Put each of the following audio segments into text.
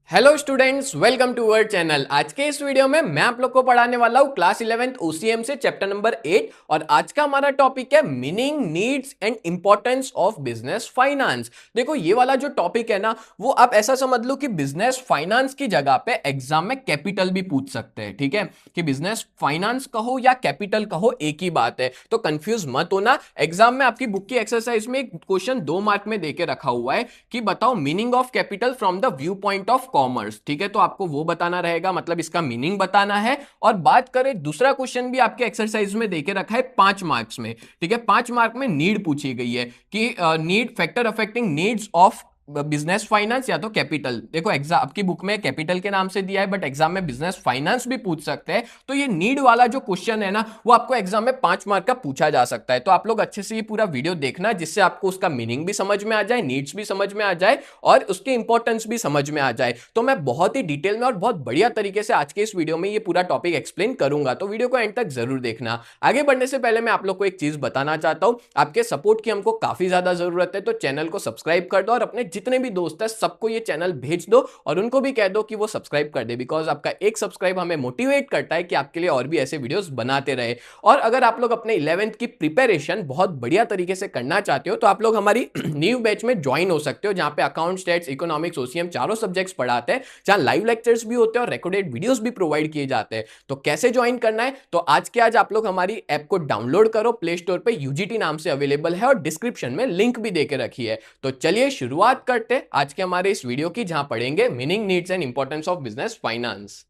Hello students, welcome to our channel. आज के इस वीडियो में मैं आप लोग को पढ़ाने वाला हूँ क्लास 11th ओसीएम से चैप्टर नंबर 8 और आज का हमारा टॉपिक है meaning, needs and importance of business finance. देखो, ये वाला जो टॉपिक है ना, वो आप ऐसा समझ लो कि बिजनेस फाइनेंस की जगह पे एग्जाम में कैपिटल भी पूछ सकते हैं। ठीक है, कि बिजनेस फाइनेंस कहो या कैपिटल कहो, एक ही बात है, तो कंफ्यूज मत होना। एग्जाम में आपकी बुक की एक्सरसाइज में एक क्वेश्चन 2 मार्क में देके रखा हुआ है कि बताओ meaning of capital from the view point of commerce. ठीक है, तो आपको वो बताना रहेगा, मतलब इसका मीनिंग बताना है। और बात करें, दूसरा क्वेश्चन भी आपके एक्सरसाइज में देके रखा है 5 मार्क्स में। ठीक है, 5 मार्क में नीड पूछी गई है कि need factor affecting needs of business finance या तो कैपिटल। देखो, एग्जाम आपकी बुक में कैपिटल के नाम से दिया है, बट एग्जाम में बिजनेस फाइनेंस भी पूछ सकते हैं। तो ये नीड वाला जो क्वेश्चन है ना, वो आपको एग्जाम में 5 मार्क का पूछा जा सकता है। तो आप लोग अच्छे से ये पूरा वीडियो देखना, जिससे आपको उसका मीनिंग भी समझ में आ जाए, नीड्स भी समझ में आ जाए और उसकी इंपॉर्टेंस भी समझ में आ जाए। तो मैं बहुत ही डिटेल में और बहुत बढ़िया तरीके से आज के इस वीडियो में ये पूरा टॉपिक एक्सप्लेन करूंगा, तो वीडियो को एंड तक जरूर देखना। आगे बढ़ने से पहले मैं आप लोग को एक चीज बताना चाहता हूं, आपके सपोर्ट की हमको काफी ज्यादा जरूरत है। तो चैनल को सब्सक्राइब कर दो और अपने जितने भी दोस्त हैं सबको ये चैनल भेज दो और उनको भी कह दो कि वो सब्सक्राइब कर दे, बिकॉज आपका एक सब्सक्राइब हमें मोटिवेट करता है कि आपके लिए और भी ऐसे वीडियोस बनाते रहे। और अगर आप लोग अपने 11th की प्रिपरेशन बहुत बढ़िया तरीके से करना चाहते हो, तो आप लोग हमारी न्यू बैच में ज्वाइन हो सकते हो, जहां पे अकाउंट, स्टैट्स, इकोनॉमिक्स, ओसीएम चारों सब्जेक्ट्स पढ़ाते हैं, जहां लाइव लेक्चर्स भी होते हैं और रिकॉर्डेड वीडियोस भी प्रोवाइड किए जाते हैं। तो कैसे ज्वाइन करना है, तो आज के आज आप लोग हमारी ऐप को डाउनलोड करो, प्ले स्टोर पे यूजीटी नाम से अवेलेबल है और डिस्क्रिप्शन में लिंक भी देके रखी है। तो चलिए शुरुआत करते हैं आज के हमारे इस वीडियो की, जहां पढ़ेंगे meaning, needs and importance of business finance.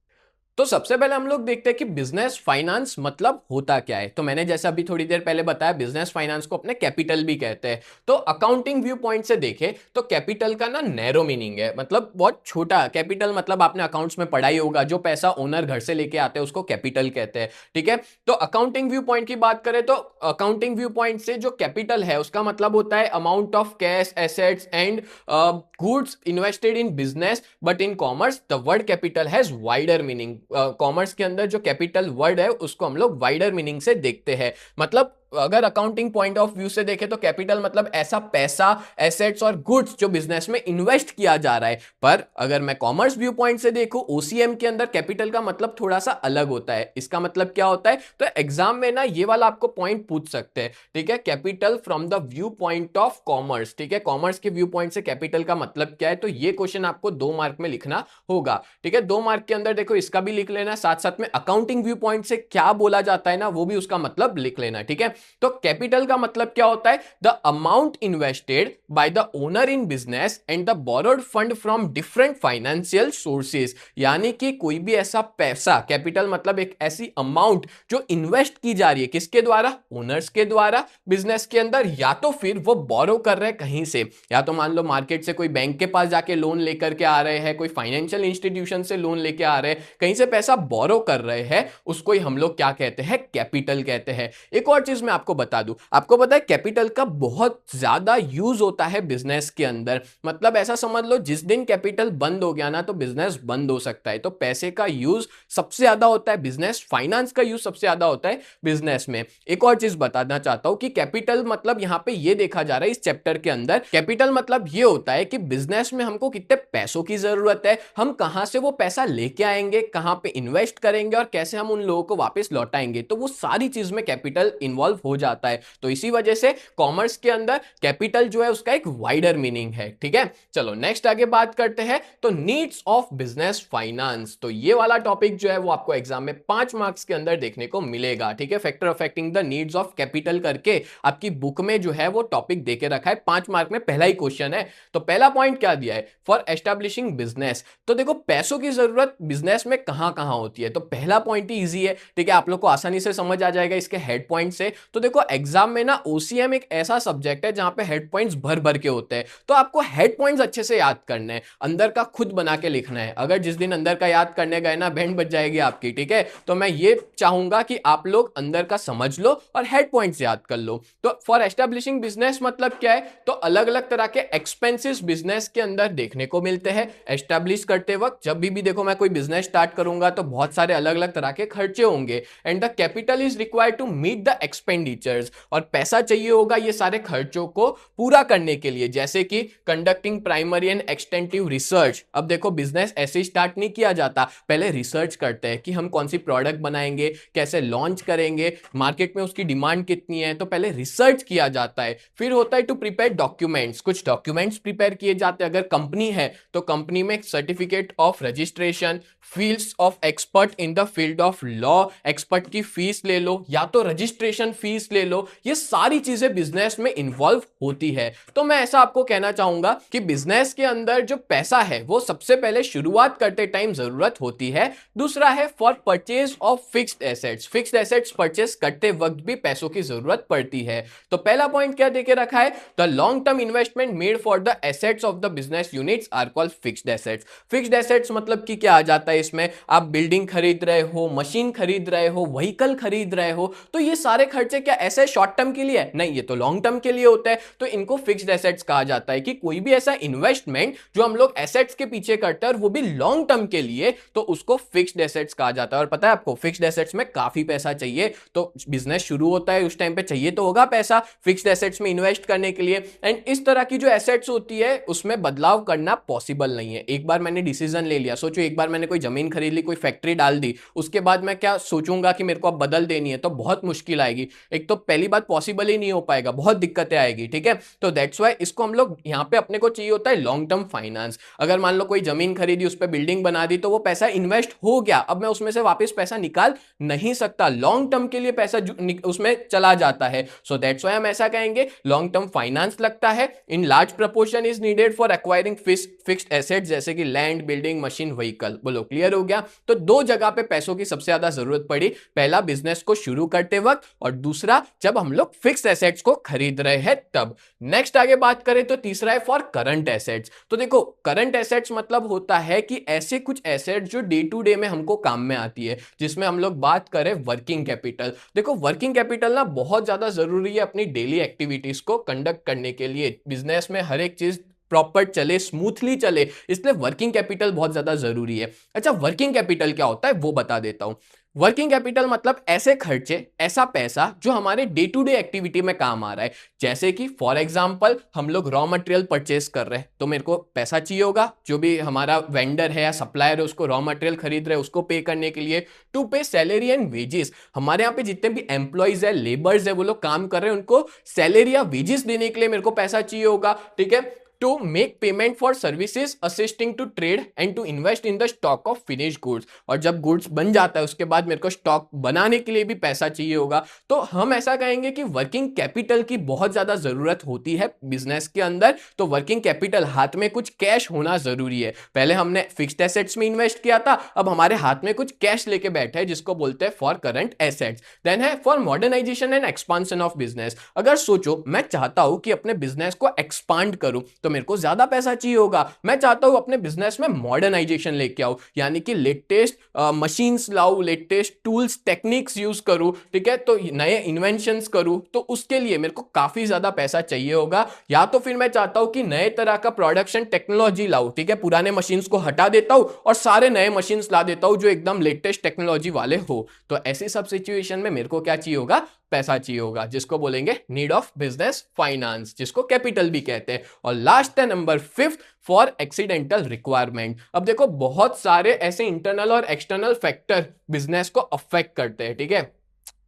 तो सबसे पहले हम लोग देखते हैं कि बिजनेस फाइनेंस मतलब होता क्या है। तो मैंने जैसा अभी थोड़ी देर पहले बताया, बिजनेस फाइनेंस को अपने कैपिटल भी कहते हैं। तो अकाउंटिंग व्यू पॉइंट से देखें तो कैपिटल का ना नैरो मीनिंग है, मतलब बहुत छोटा। कैपिटल मतलब आपने अकाउंट्स में पढ़ाई होगा, जो पैसा ओनर घर से लेके आते हैं उसको कैपिटल कहते हैं। ठीक है, तो अकाउंटिंग व्यू पॉइंट की बात करें तो अकाउंटिंग व्यू पॉइंट से जो कैपिटल है उसका मतलब होता है amount of cash, assets and goods invested in business. But in commerce the word capital has wider meaning. Commerce के अंदर जो कैपिटल वर्ड है उसको हम लोग वाइडर मीनिंग से देखते हैं। मतलब अगर अकाउंटिंग पॉइंट ऑफ व्यू से देखें तो कैपिटल मतलब ऐसा पैसा, एसेट्स और गुड्स जो बिजनेस में इन्वेस्ट किया जा रहा है। पर अगर मैं कॉमर्स व्यू पॉइंट से देखूं, ओसीएम के अंदर कैपिटल का मतलब थोड़ा सा अलग होता है। इसका मतलब क्या होता है, तो एग्जाम में ना ये वाला आपको पॉइंट पूछ सकते हैं। ठीक है, capital from the view point of commerce. ठीक है, कॉमर्स के व्यू पॉइंट से कैपिटल का मतलब क्या है, तो ये क्वेश्चन आपको 2 मार्क में लिखना होगा। ठीक है, 2 मार्क के अंदर देखो इसका भी लिख लेना, साथ साथ में अकाउंटिंग व्यू पॉइंट से क्या बोला जाता है ना, वो भी उसका मतलब लिख लेना। ठीक है, तो कैपिटल का मतलब क्या होता है, the amount invested by the owner in business and the borrowed fund from different financial sources. यानी कि कोई भी ऐसा पैसा, कैपिटल मतलब एक ऐसी अमाउंट जो इन्वेस्ट की जा रही है, किसके द्वारा, ओनर्स के द्वारा बिजनेस के अंदर, या तो फिर वो बोरो कर रहे हैं कहीं से। या तो मान लो मार्केट से कोई बैंक के पास जाके लोन लेकर के आ रहे हैं, कोई फाइनेंशियल इंस्टीट्यूशन से लोन लेके आ रहे हैं, कहीं से पैसा बोरो कर रहे हैं, उसको ही हम लोग क्या कहते हैं, कैपिटल कहते हैं। एक और चीज मैं आपको बता दूं, आपको पता है कैपिटल का बहुत ज्यादा यूज होता है बिजनेस के अंदर। मतलब ऐसा समझ लो, जिस दिन कैपिटल बंद हो गया ना, तो बिजनेस बंद हो सकता है। तो पैसे का यूज सबसे ज्यादा होता है बिजनेस, फाइनेंस का यूज सबसे ज्यादा होता है बिजनेस में। एक और चीज बताना चाहता हूं कि कैपिटल मतलब यहां पे ये देखा जा रहा है इस चैप्टर के अंदर, कैपिटल मतलब ये होता है कि बिजनेस में हमको कितने पैसों की जरूरत है, हम कहां से वो पैसा लेके आएंगे, कहां पे इन्वेस्ट करेंगे और कैसे हम उन लोगों को वापस लौटाएंगे। तो वो सारी चीज में कैपिटल इन्वॉल्व हो जाता है। तो इसी वजह से कॉमर्स के अंदर कैपिटल जो है उसका एक वाइडर मीनिंग है। ठीक है, चलो नेक्स्ट आगे बात करते हैं। तो नीड्स ऑफ बिजनेस फाइनेंस, तो ये वाला टॉपिक जो है वो आपको एग्जाम में 5 मार्क्स के अंदर देखने को मिलेगा। ठीक है, factor affecting the needs of capital करके आपकी बुक में जो है वो टॉपिक देके रखा है। 5 मार्क में पहला ही क्वेश्चन है। तो पहला पॉइंट क्या दिया है, फॉर एस्टैब्लिशिंग बिजनेस। तो देखो, पैसों की जरूरत बिजनेस में कहां कहां होती है, तो पहला पॉइंट ही इजी है। ठीक है, आप लोग को आसानी से समझ आ जाएगा इसके हेड पॉइंट से। तो देखो, एग्जाम में ना ओसीएम एक ऐसा सब्जेक्ट है जहां पे हेड पॉइंट्स भर भर के होते हैं। तो आपको हेड पॉइंट्स अच्छे से याद करने हैं, अंदर का खुद बना के लिखना है। अगर जिस दिन अंदर का याद करने गए ना, बैंड बज जाएगी आपकी। ठीक है, तो मैं ये चाहूंगा कि आप लोग अंदर का समझ लो और हेड पॉइंट्स याद कर लो। तो फॉर एस्टैब्लिशिंग बिजनेस मतलब क्या है, तो अलग अलग तरह के एक्सपेंसेस बिजनेस के अंदर देखने को मिलते हैं। एस्टैब्लिश करते वक्त जब भी देखो मैं कोई बिजनेस स्टार्ट करूंगा तो बहुत सारे अलग अलग तरह के खर्चे होंगे, and the capital is required to meet the expenditure expenditures, और पैसा चाहिए होगा ये सारे खर्चों को पूरा करने के लिए, जैसे कि conducting primary and extensive research. अब देखो बिजनेस ऐसे ही स्टार्ट नहीं किया जाता, पहले रिसर्च करते हैं कि हम कौन सी प्रोडक्ट बनाएंगे, कैसे लॉन्च करेंगे, मार्केट में उसकी डिमांड कितनी है, तो पहले रिसर्च किया जाता है। फिर होता है टू प्रिपेयर डॉक्यूमेंट्स, कुछ डॉक्यूमेंट्स प्रिपेयर किए जाते हैं। अगर कंपनी है तो कंपनी में certificate of registration, fields of expert in the field of law, expert की फीस ले लो या तो रजिस्ट्रेशन फीस ले लो, ये सारी चीजें बिजनेस में इन्वॉल्व होती है। तो मैं ऐसा आपको कहना चाहूंगा कि बिजनेस के अंदर जो पैसा है वो सबसे पहले शुरुआत करते टाइम जरूरत होती है। दूसरा है for purchase of fixed assets, fixed assets purchase करते वक्त भी पैसों की जरूरत पड़ती है। तो पहला पॉइंट क्या देके रखा है, the long term investment made for the assets of the business units are called fixed assets. Fixed assets मतलब कि क्या आ जाता है इसमें, आप बिल्डिंग खरीद रहे हो, मशीन खरीद रहे हो, व्हीकल खरीद रहे हो, तो ये सारे खर्चे क्या ऐसे शॉर्ट टर्म के लिए नहीं, ये तो लॉन्ग टर्म के लिए होता है, तो इनको फिक्स्ड एसेट्स कहा जाता है। कि कोई भी ऐसा इन्वेस्टमेंट जो हम लोग एसेट्स के पीछे करते हैं और वो भी लॉन्ग टर्म के लिए, तो उसको फिक्स्ड एसेट्स कहा जाता है। और पता है आपको फिक्स्ड एसेट्स में काफी पैसा चाहिए, तो बिजनेस शुरू होता है उस टाइम पे चाहिए तो होगा पैसा फिक्स्ड एसेट्स में इन्वेस्ट करने के लिए। एंड इस तरह की जो एसेट्स होती है उसमें बदलाव करना पॉसिबल नहीं है। एक बार मैंने डिसीजन ले लिया, सोचो एक बार मैंने कोई जमीन खरीद ली, कोई फैक्ट्री डाल दी, उसके बाद मैं क्या सोचूंगा कि मेरे को अब बदल देनी है, तो बहुत मुश्किल आएगी। एक तो पहली बात पॉसिबल ही नहीं हो पाएगा, बहुत दिक्कतें आएगी, ठीक है। तो दैट्स वाई इसको हम लोग यहाँ पे अपने को चाहिए होता है लॉन्ग टर्म फाइनेंस। अगर मान लो कोई जमीन खरीदी, उस पर बिल्डिंग बना दी, तो वो पैसा इन्वेस्ट हो गया, अब मैं उसमें से वापस पैसा निकाल नहीं सकता, लॉन्ग टर्म के लिए पैसा उसमें चला जाता है। सो दैट्स व्हाई हम ऐसा कहेंगे लॉन्ग टर्म फाइनेंस लगता है। In large proportion is needed for acquiring fixed assets जैसे कि लैंड, बिल्डिंग, मशीन, व्हीकल। बोलो क्लियर हो गया। तो दो जगह पे पैसों की सबसे ज्यादा जरूरत पड़ी, पहला बिजनेस को शुरू करते वक्त और दूसरा जब हम लोग फिक्स्ड एसेट्स को खरीद रहे हैं तब। नेक्स्ट आगे बात करें तो तीसरा है फॉर करंट एसेट्स। तो देखो करंट एसेट्स मतलब होता है कि ऐसे कुछ एसेट्स जो डे टू डे में हमको काम में आती है, जिसमें हम लोग बात करें वर्किंग कैपिटल। देखो वर्किंग कैपिटल ना बहुत ज्यादा जरूरी है अपनी डेली एक्टिविटीज को कंडक्ट करने के लिए। बिजनेस में हर एक चीज प्रॉपर चले, स्मूथली चले, इसलिए वर्किंग कैपिटल बहुत ज्यादा जरूरी है। अच्छा वर्किंग कैपिटल क्या होता है वो बता देता हूं। वर्किंग कैपिटल मतलब ऐसे खर्चे, ऐसा पैसा जो हमारे डे टू डे एक्टिविटी में काम आ रहा है। जैसे कि फॉर एग्जांपल हम लोग रॉ मटेरियल परचेस कर रहे हैं, तो मेरे को पैसा चाहिए होगा, जो भी हमारा वेंडर है या सप्लायर है उसको रॉ मटेरियल खरीद रहे हैं उसको पे करने के लिए। टू पे सैलरी एंड वेजेस, हमारे यहाँ पे जितने भी एम्प्लॉइज है, लेबर्स है, वो लोग काम कर रहे हैं, उनको सैलरी या वेजेस देने के लिए मेरे को पैसा चाहिए होगा, ठीक है। To make payment for services assisting to trade and to invest in the stock of finish goods, और जब गुड्स बन जाता है उसके बाद मेरे को स्टॉक बनाने के लिए भी पैसा चाहिए होगा। तो हम ऐसा कहेंगे कि वर्किंग कैपिटल की बहुत ज्यादा जरूरत होती है बिजनेस के अंदर। तो वर्किंग कैपिटल, हाथ में कुछ कैश होना जरूरी है। पहले हमने फिक्स्ड एसेट्स में इन्वेस्ट किया था, अब हमारे हाथ में कुछ कैश लेके बैठे हैं जिसको बोलते हैं फॉर करंट एसेट्स। देन है for modernisation and expansion of business. अगर सोचो मैं चाहता हूं कि अपने बिजनेस को एक्सपांड करूं, तो मेरे को ज्यादा पैसा चाहिए होगा। मैं चाहता हूं अपने बिजनेस में मॉडर्नाइजेशन लेके आऊं, यानी कि लेटेस्ट मशीन्स लाऊं, लेटेस्ट टूल्स, टेक्निक्स यूज करूं, ठीक है, तो नए इन्वेंशंस करूं, तो उसके लिए मेरे को काफी ज्यादा पैसा चाहिए होगा। या तो फिर मैं चाहता हूं कि नए तरह का प्रोडक्शन टेक्नोलॉजी लाऊं, ठीक है, पुराने मशीन्स को हटा देता हूं और सारे नए मशीन्स ला देता हूं जो एकदम लेटेस्ट टेक्नोलॉजी वाले हो। तो ऐसी सब सिचुएशन में मेरे को क्या चाहिए होगा, पैसा चाहिए होगा, जिसको बोलेंगे नीड ऑफ बिजनेस फाइनेंस, जिसको कैपिटल भी कहते हैं। और लास्ट है नंबर 5 फॉर एक्सीडेंटल रिक्वायरमेंट। अब देखो बहुत सारे ऐसे इंटरनल और एक्सटर्नल फैक्टर बिजनेस को अफेक्ट करते हैं, ठीक है।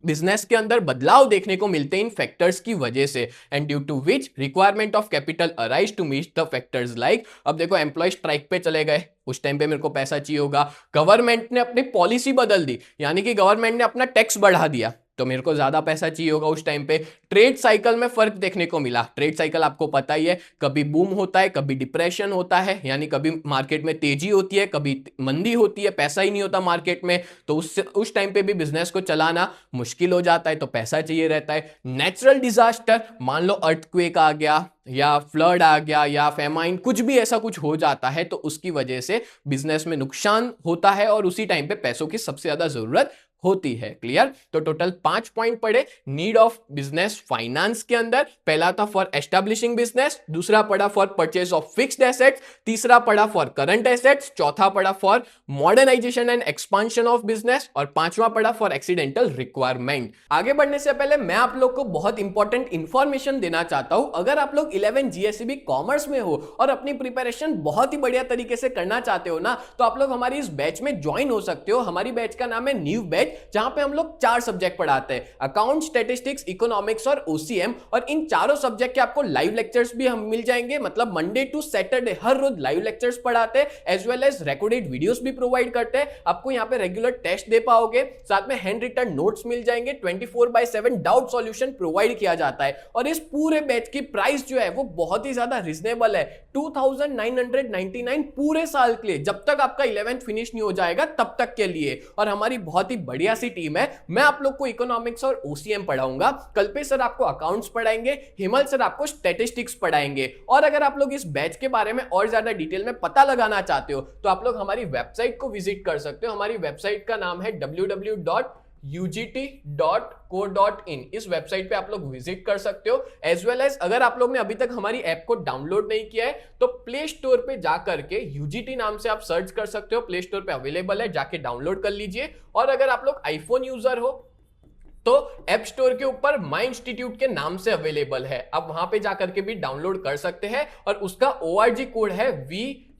बिजनेस के अंदर बदलाव देखने को मिलते हैं इन फैक्टर्स की वजह से, and due to which requirement of capital arise to meet the factors like. अब देखो एम्प्लॉय स्ट्राइक पे चले गए, उस टाइम पे मेरे को पैसा चाहिए होगा। गवर्नमेंट ने अपनी पॉलिसी बदल दी, यानी कि गवर्नमेंट ने अपना टैक्स बढ़ा दिया, तो मेरे को ज्यादा पैसा चाहिए होगा उस टाइम पे। ट्रेड साइकिल में फर्क देखने को मिला। ट्रेड साइकिल आपको पता ही है, कभी बूम होता है, कभी डिप्रेशन होता है, यानी कभी मार्केट में तेजी होती है, कभी मंदी होती है, पैसा ही नहीं होता मार्केट में, तो उस टाइम पे भी बिजनेस को चलाना मुश्किल हो जाता है, तो पैसा चाहिए रहता है। नेचुरल डिजास्टर, मान लो अर्थक्वेक आ गया या फ्लड आ गया या फेमाइन, कुछ भी ऐसा कुछ हो जाता है, तो उसकी वजह से बिजनेस में नुकसान होता है और उसी टाइम पे पैसों की सबसे ज्यादा जरूरत होती है। क्लियर? तो टोटल 5 पॉइंट पढ़े नीड ऑफ बिजनेस फाइनेंस के अंदर। पहला था फॉर एस्टैब्लिशिंग बिजनेस, दूसरा पढ़ा for purchase of fixed assets, तीसरा पढ़ा फॉर करंट एसेट्स, चौथा पढ़ा for modernisation and expansion of business और पांचवा पढ़ा फॉर एक्सीडेंटल रिक्वायरमेंट। आगे बढ़ने से पहले मैं आप लोग को बहुत इंपॉर्टेंट इंफॉर्मेशन देना चाहता हूं। अगर आप लोग 11 जीएसईबी कॉमर्स में हो और अपनी प्रिपरेशन बहुत ही बढ़िया तरीके से करना चाहते हो ना, तो आप लोग हमारी इस बैच में ज्वाइन हो सकते हो। हमारी बैच का नाम है न्यू बैच, जहां पे हम लोग 4 सब्जेक्ट पढ़ाते हैं, अकाउंट, स्टैटिस्टिक्स, इकोनॉमिक्स और ओसीएम। और इन चारों सब्जेक्ट के आपको लाइव लेक्चर्स भी हम मिल जाएंगे, मतलब मंडे टू सैटरडे हर रोज लाइव लेक्चर्स पढ़ाते हैं, as well as recorded videos भी प्रोवाइड करते हैं। आपको यहाँ पे रेगुलर टेस्ट दे पाओगे, साथ में हैंड रिटन नोट्स मिल जाएंगे, 24/7 डाउट सॉल्यूशन प्रोवाइड किया जाता है। और इस पूरे बैच की प्राइस जो है वो बहुत ही ज्यादा रिजनेबल है, 2999 पूरे साल के लिए, जब तक आपका 11th फिनिश नहीं हो जाएगा तब तक के लिए। और हमारी बहुत ही बढ़िया सी टीम है। मैं आप लोग को इकोनॉमिक्स और ओसीएम पढ़ाऊंगा, कल्पेश सर आपको अकाउंट्स पढ़ाएंगे, हिमल सर आपको स्टैटिस्टिक्स पढ़ाएंगे। और अगर आप लोग इस बैच के बारे में और ज्यादा डिटेल में पता लगाना चाहते हो तो आप लोग हमारी वेबसाइट को विजिट कर सकते हो। हमारी वेबसाइट का नाम है www.ugt.co.in। इस वेबसाइट पे आप लोग विजिट कर सकते हो। एज वेल एज अगर आप लोग ने अभी तक हमारी ऐप को डाउनलोड नहीं किया है तो प्ले स्टोर पे जाकर के यूजीटी नाम से आप सर्च कर सकते हो, प्ले स्टोर पे अवेलेबल है, जाके डाउनलोड कर लीजिए। और अगर आप लोग आईफोन यूजर हो तो ऐप स्टोर के ऊपर माई इंस्टीट्यूट के नाम से अवेलेबल है, आप वहां पे जाकर के भी डाउनलोड कर सकते हैं। और उसका ORG कोड है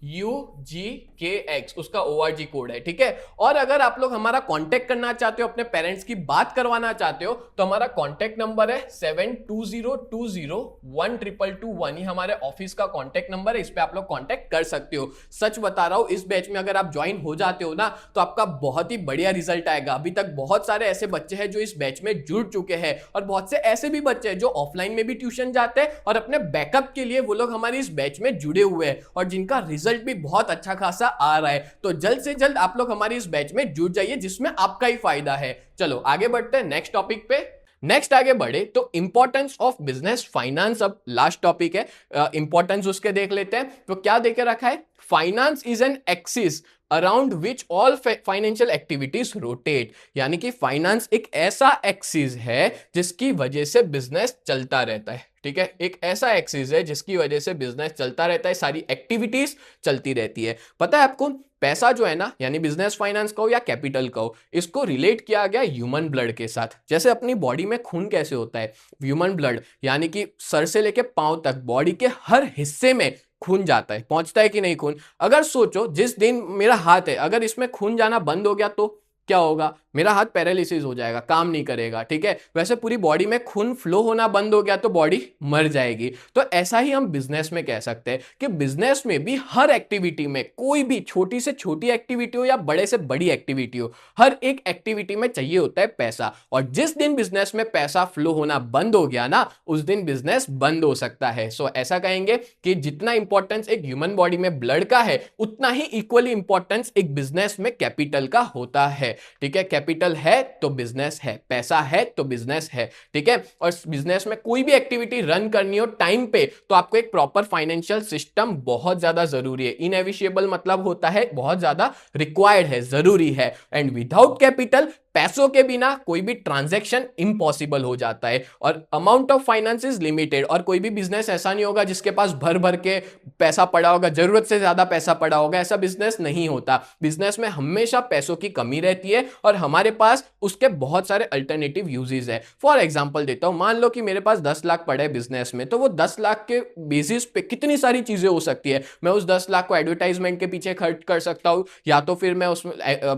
VUGKX, उसका ORG कोड है, ठीक है। और अगर आप लोग हमारा कांटेक्ट करना चाहते हो, अपने पेरेंट्स की बात करवाना चाहते हो, तो हमारा कांटेक्ट नंबर है 7202012221। ये हमारे ऑफिस का कांटेक्ट नंबर है, इस पे आप लोग कांटेक्ट कर सकते हो। सच बता रहा हूं, इस बैच में अगर आप ज्वाइन हो जाते हो ना तो आपका बहुत ही बढ़िया रिजल्ट आएगा। अभी तक बहुत सारे ऐसे बच्चे हैं जो इस बैच में जुड़ चुके हैं, और बहुत से ऐसे भी बच्चे हैं जो ऑफलाइन में भी ट्यूशन जाते हैं और अपने बैकअप के लिए वो लोग हमारी इस बैच में जुड़े हुए हैं, और जिनका रिजल्ट भी बहुत अच्छा खासा आ रहा है। तो जल्द से जल्द आप लोग हमारी इस बैच में जुड़ जाइए, जिसमें आपका ही फायदा है। चलो आगे बढ़ते हैं नेक्स्ट टॉपिक पे। नेक्स्ट आगे बढ़े तो इंपॉर्टेंस ऑफ बिजनेस फाइनेंस, अब लास्ट टॉपिक है, इंपॉर्टेंस उसके देख लेते हैं। तो क्या देके रखा है, finance is an axis around which all financial activities rotate. यानी कि फाइनेंस एक ऐसा एक्सिस है जिसकी वजह से बिजनेस चलता रहता है, ठीक है। एक ऐसा एक्सिस है जिसकी वजह से बिजनेस चलता रहता है, सारी एक्टिविटीज चलती रहती है। पता है आपको, पैसा जो है ना, यानी बिजनेस फाइनेंस कहो या कैपिटल कहो, इसको रिलेट किया गया ह्यूमन ब्लड के साथ। जैसे अपनी बॉडी में खून कैसे होता है, ह्यूमन ब्लड यानी कि सर से लेके पांव तक बॉडी के हर हिस्से में खून जाता है, पहुंचता है कि नहीं खून। अगर सोचो जिस दिन मेरा हाथ है, अगर इसमें खून जाना बंद हो गया तो क्या होगा, मेरा हाथ पैरालिसिस हो जाएगा, काम नहीं करेगा, ठीक है। वैसे पूरी बॉडी में खून फ्लो होना बंद हो गया तो बॉडी मर जाएगी। तो ऐसा ही हम बिजनेस में कह सकते हैं कि बिजनेस में भी हर एक्टिविटी में, कोई भी छोटी से छोटी एक्टिविटी हो या बड़े से बड़ी एक्टिविटी हो, हर एक एक्टिविटी में चाहिए होता है पैसा। और जिस दिन बिजनेस में पैसा फ्लो होना बंद हो गया ना, उस दिन बिजनेस बंद हो सकता है। सो ऐसा कहेंगे कि जितना इंपॉर्टेंस एक ह्यूमन बॉडी में ब्लड का है, उतना ही इक्वली इंपॉर्टेंस एक बिजनेस में कैपिटल का होता है, ठीक है। कैपिटल है तो बिजनेस है, पैसा है तो बिजनेस है, ठीक है। और बिजनेस में कोई भी एक्टिविटी रन करनी हो टाइम पे, तो आपको एक प्रॉपर फाइनेंशियल सिस्टम बहुत ज्यादा जरूरी है। इनएविशिएबल मतलब होता है बहुत ज्यादा रिक्वायर्ड है, जरूरी है। एंड विदाउट कैपिटल, पैसों के बिना कोई भी ट्रांजैक्शन इम्पॉसिबल हो जाता है। और amount of finance is limited, और कोई भी बिजनेस ऐसा नहीं होगा जिसके पास भर भर के पैसा पड़ा होगा, जरूरत से ज्यादा पैसा पड़ा होगा, ऐसा बिजनेस नहीं होता। बिजनेस में हमेशा पैसों की कमी रहती है और हमारे पास उसके बहुत सारे अल्टरनेटिव यूजेस है। फॉर एग्जांपल देता हूं, मान लो कि मेरे पास 10 लाख पड़े बिजनेस में, तो वो 10 लाख के बेसिस पे कितनी सारी चीजें हो सकती है। मैं उस 10 लाख को एडवर्टाइजमेंट के पीछे खर्च कर सकता हूं, या तो फिर मैं उसमें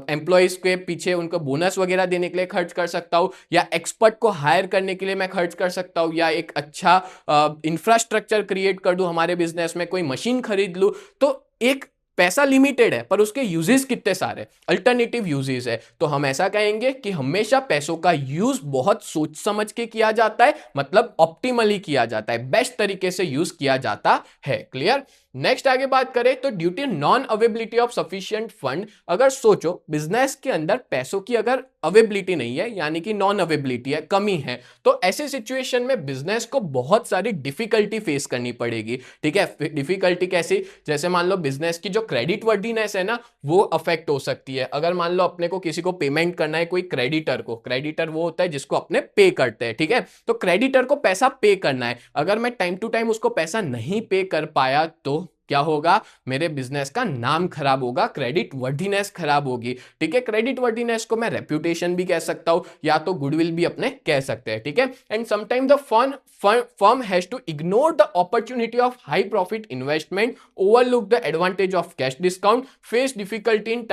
एम्प्लॉइज के पीछे उनको बोनस वगैरह देने के लिए खर्च कर सकता हूं, या एक्सपर्ट को हायर करने के लिए मैं खर्च कर सकता हूं, या एक अच्छा इंफ्रास्ट्रक्चर क्रिएट कर दूं हमारे बिजनेस में, कोई मशीन खरीद लूं। तो एक पैसा लिमिटेड है पर उसके यूजेस कितने सारे अल्टरनेटिव यूजेस है। तो हम ऐसा कहेंगे कि हमेशा पैसों का यूज बहुत सोच समझ के किया जाता है, मतलब ऑप्टिमली किया जाता है, बेस्ट तरीके से यूज किया जाता है। क्लियर? नेक्स्ट आगे बात करें तो due to non availability of sufficient fund, अगर सोचो बिजनेस के अंदर पैसों की अगर अवेबिलिटी नहीं है, यानी कि नॉन अवेबिलिटी है, कमी है, तो ऐसे सिचुएशन में बिजनेस को बहुत सारी डिफिकल्टी फेस करनी पड़ेगी। ठीक है, डिफिकल्टी कैसी, जैसे मान लो बिजनेस की जो क्रेडिट वर्दीनेस है ना, वो अफेक्ट हो सकती है। अगर मान लो अपने को किसी को पेमेंट करना है, कोई क्रेडिटर को, क्रेडिटर वो होता है जिसको अपने पे करते हैं, ठीक है, तो क्रेडिटर को पैसा पे करना है, अगर मैं टाइम टू टाइम उसको पैसा नहीं पे कर पाया तो क्या होगा, मेरे बिजनेस का नाम खराब होगा, क्रेडिट वर्दीनेस खराब होगी। ठीक है, क्रेडिट वर्दीनेस को मैं रेप्यूटेशन भी कह सकता हूं, या तो गुडविल भी अपने कह सकते हैं। ठीक है, and sometime the firm has to ignore the opportunity of high profit investment, overlook the advantage of cash discount, face difficulty in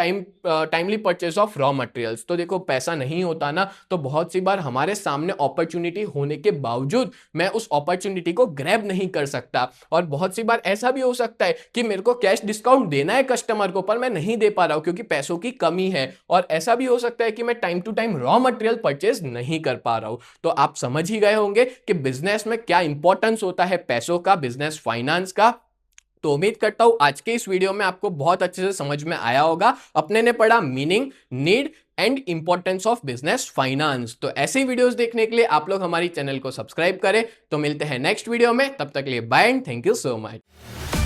timely purchase of raw materials। तो देखो पैसा नहीं होता ना, तो बहुत सी बार हमारे सामने अपॉर्चुनिटी होने के बावजूद मैं उस अपॉर्चुनिटी को ग्रैब नहीं कर सकता, और बहुत सी बार ऐसा भी हो सकता है कि मेरे को कैश डिस्काउंट देना है कस्टमर को, पर मैं नहीं दे पा रहा हूं क्योंकि पैसों की कमी है, और ऐसा भी हो सकता है कि मैं time to time raw material purchase नहीं कर पा रहा हूं। तो आप समझ ही गए होंगे कि बिजनेस में क्या इंपॉर्टेंस होता है पैसों का, बिजनेस फाइनेंस का। तो उम्मीद करता हूं आज के इस वीडियो में आपको बहुत अच्छे से समझ में आया होगा। अपने ने पढ़ा meaning, need and importance of business finance. तो ऐसे ही वीडियोस देखने के लिए आप लोग हमारी चैनल को सब्सक्राइब करें। तो मिलते हैं नेक्स्ट वीडियो में, तब तक के लिए bye and thank you so much.